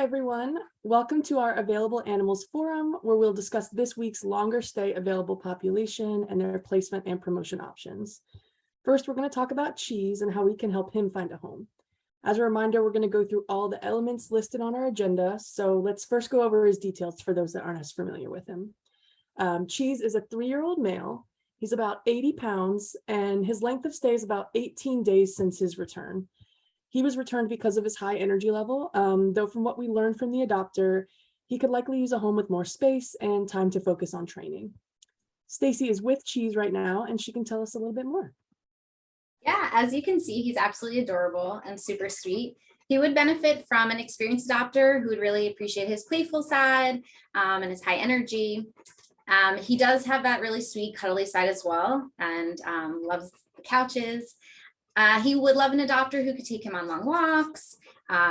everyone. Welcome to our Available Animals Forum, where we'll discuss this week's longer stay available population and their placement and promotion options. First, we're going to talk about Cheese and how we can help him find a home. As a reminder, we're going to go through all the elements listed on our agenda. So let's first go over his details for those that aren't as familiar with him. Cheese is a 3-year-old male. He's about 80 pounds, and his length of stay is about 18 days since his return. He was returned because of his high energy level, though from what we learned from the adopter, he could likely use a home with more space and time to focus on training. Stacy is with Cheese right now, and she can tell us a little bit more. Yeah, as you can see, he's absolutely adorable and super sweet. He would benefit from an experienced adopter who would really appreciate his playful side and his high energy. He does have that really sweet, cuddly side as well, and loves the couches. He would love an adopter who could take him on long walks,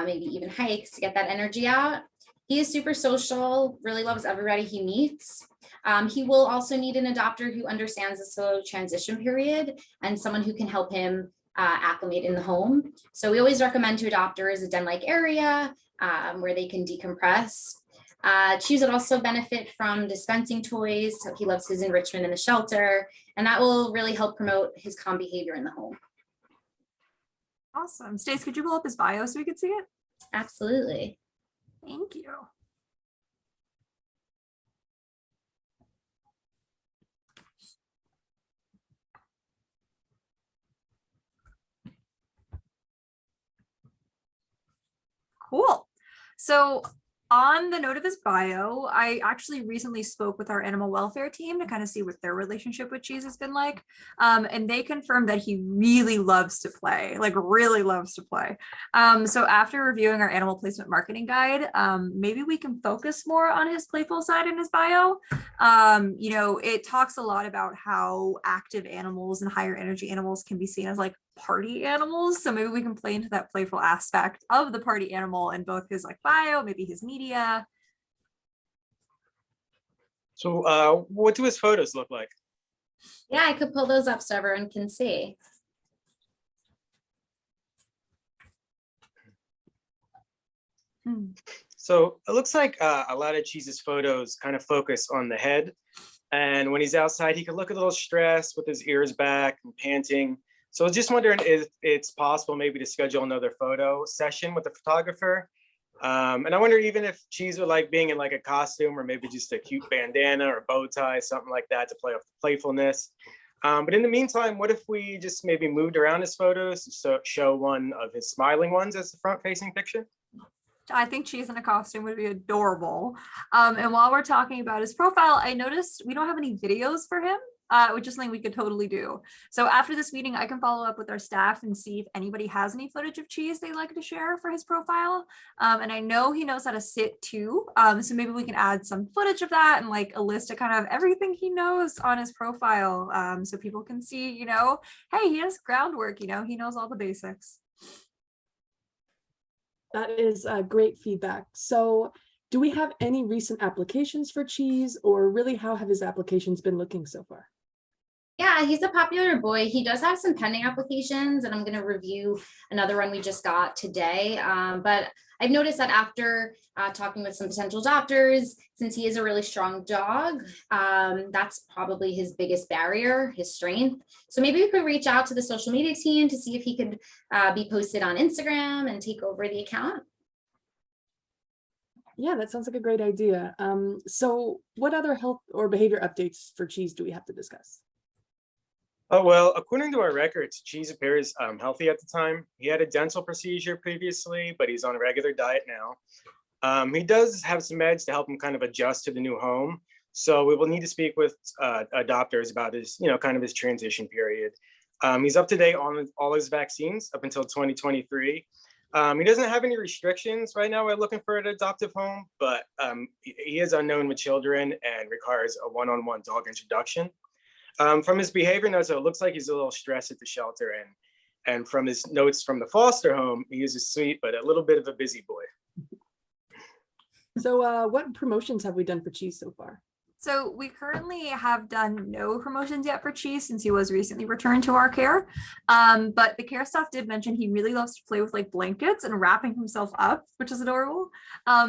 maybe even hikes to get that energy out. He is super social, really loves everybody he meets. He will also need an adopter who understands the slow transition period and someone who can help him acclimate in the home. So we always recommend to adopters a den-like area where they can decompress. Cheese would also benefit from dispensing toys. So he loves his enrichment in the shelter, and that will really help promote his calm behavior in the home. Awesome. Stace, could you pull up his bio so we could see it? Absolutely. Thank you. Cool. So on the note of his bio, I actually recently spoke with our animal welfare team to kind of see what their relationship with Cheese has been like. And they confirmed that he really loves to play, like really loves to play. So after reviewing our animal placement marketing guide, maybe we can focus more on his playful side in his bio. It talks a lot about how active animals and higher energy animals can be seen as like party animals. So maybe we can play into that playful aspect of the party animal in both his like bio, maybe his media. So what do his photos look like? Yeah, I could pull those up so everyone can see. So it looks like a lot of Cheese's photos kind of focus on the head. And when he's outside, he can look a little stressed with his ears back and panting. So I was just wondering if it's possible maybe to schedule another photo session with the photographer. And I wonder even if Cheese would like being in like a costume or maybe just a cute bandana or bow tie, something like that to play off the playfulness. But in the meantime, what if we just maybe moved around his photos to show one of his smiling ones as the front facing picture? I think Cheese in a costume would be adorable. And while we're talking about his profile, I noticed we don't have any videos for him. Which is something we could totally do. So after this meeting, I can follow up with our staff and see if anybody has any footage of Cheese they'd like to share for his profile. And I know he knows how to sit too. So maybe we can add some footage of that and like a list of kind of everything he knows on his profile. So people can see, hey, he has groundwork, he knows all the basics. That is great feedback. So do we have any recent applications for Cheese, or really how have his applications been looking so far? Yeah, he's a popular boy. He does have some pending applications, and I'm going to review another one we just got today. But I've noticed that after talking with some potential adopters, since he is a really strong dog, that's probably his biggest barrier, his strength. So maybe we could reach out to the social media team to see if he could be posted on Instagram and take over the account. Yeah, that sounds like a great idea. So what other health or behavior updates for Cheese do we have to discuss? Oh, well, according to our records, Cheese appears healthy at the time. He had a dental procedure previously, but he's on a regular diet now. He does have some meds to help him kind of adjust to the new home. So we will need to speak with adopters about his, kind of his transition period. He's up to date on all his vaccines up until 2023. He doesn't have any restrictions right now. We're looking for an adoptive home, but he is unknown with children and requires a one-on-one dog introduction. From his behavior notes, it looks like he's a little stressed at the shelter, and from his notes from the foster home, he is a sweet but a little bit of a busy boy. So what promotions have we done for Cheese so far? So we currently have done no promotions yet for Cheese since he was recently returned to our care. But the care staff did mention he really loves to play with like blankets and wrapping himself up, which is adorable.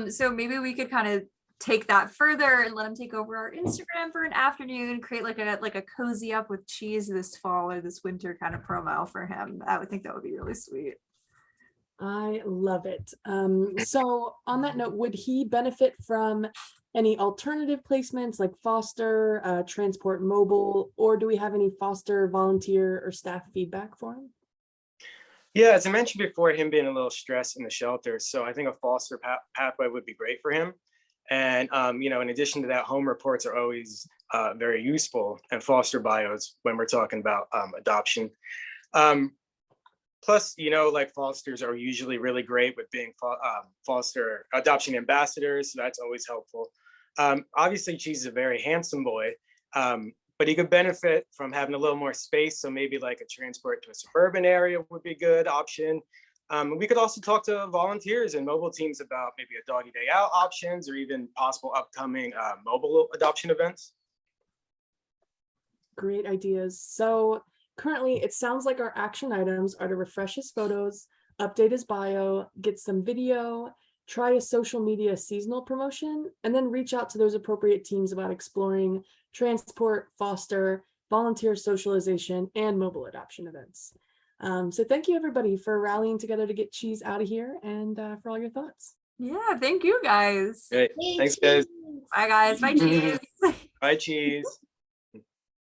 So maybe we could kind of take that further and let him take over our Instagram for an afternoon, create like a cozy up with Cheese this fall or this winter kind of promo for him. I would think that would be really sweet. I love it. So on that note, would he benefit from any alternative placements like foster, transport mobile, or do we have any foster volunteer or staff feedback for him? Yeah, as I mentioned before, him being a little stressed in the shelter. So I think a foster pathway would be great for him. And, in addition to that, home reports are always very useful and foster bios when we're talking about adoption. Plus, like fosters are usually really great with being foster adoption ambassadors. So that's always helpful. Obviously, Cheese is a very handsome boy, but he could benefit from having a little more space. So maybe like a transport to a suburban area would be a good option. We could also talk to volunteers and mobile teams about maybe a doggy day out options or even possible upcoming mobile adoption events. Great ideas. So currently, it sounds like our action items are to refresh his photos, update his bio, get some video, try a social media seasonal promotion, and then reach out to those appropriate teams about exploring transport, foster, volunteer socialization, and mobile adoption events. So thank you everybody for rallying together to get Cheese out of here and for all your thoughts. Yeah, thank you guys. Great. Yay, Thanks, guys. Cheese. Bye guys. Bye Cheese. Bye, Cheese.